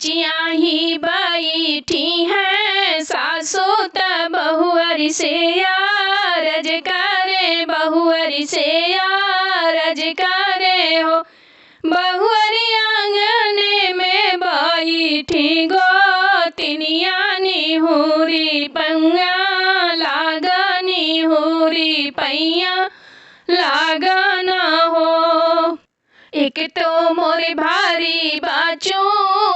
बच्चियाँ ही बैठी हैं, सासू त बहुअर से यारज करे, बहुअर से यारज करे हो। बहुअर आंगने में बैठी गोतनिया निहुरी पैया लागनी हुरी पैया लागन हो। एक तो मोरे भारी बाचो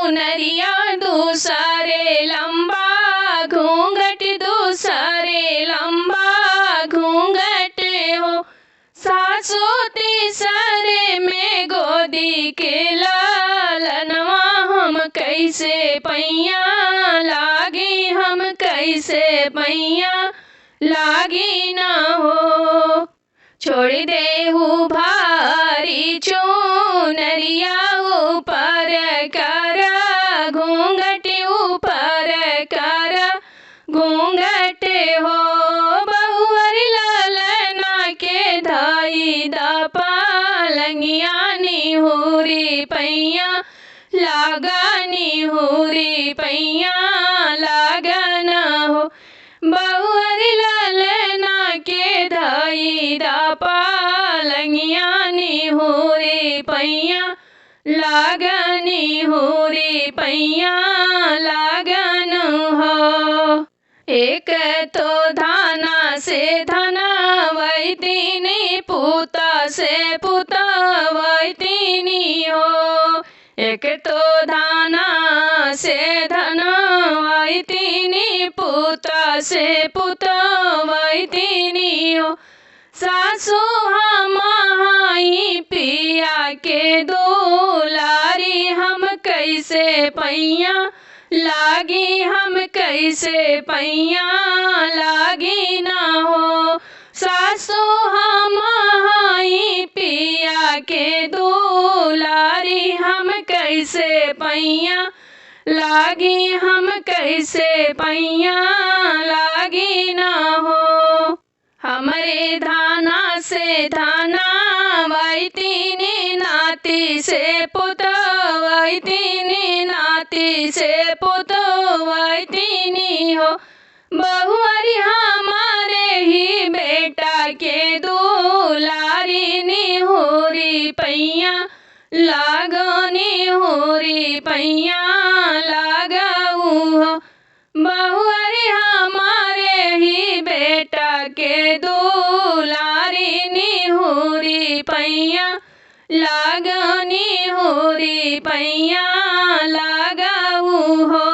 नरिया, दूसरे लंबा घूंघट, दूसरे लंबा घूंघट हो। सासू तीसरे में गोदी के लालनवा, हम कैसे पैया लागी, हम कैसे पैया लागी न हो। छोड़ देहु भारी चुनरिया, ऊपर कर घूंघट, ऊपर कर घूंघट हो। बहुअर ललना के धाई दा पालंगिया निहुरी पैया लागनी हुरी पैया लागन हो। बहुअर ललना के धाई दा पालंगिया निहुरी पैया लागनी हुरी पैया लागन हो। एक तो धाना से धना वैतिनी, पूता से पुता वैतिनी हो। एक तो धाना से धना वैतिनी, पूता से पुता वैतिनी हो। सासू हमाई पिया के दुलारी, हम कैसे पैया लागी, हम कैसे पैया लागी न हो। सासू हमाई पिया के दुलारी, हम कैसे पैया लागी, हम कैसे पैया लागी न हो। हमरे धाना से धाना वैतिनी, नाती से पुत वैतिनी, नाती से पुत वैतिनी हो। बहुअर हमारे ही बेटा के दुलारी, निहुरी पैया लागनी हुरी पैया लागऊ हो। बहुअर हमारे ही बेटा के दुलारी, निहुरी पैया लागनी हुरी पैया लागऊ हो।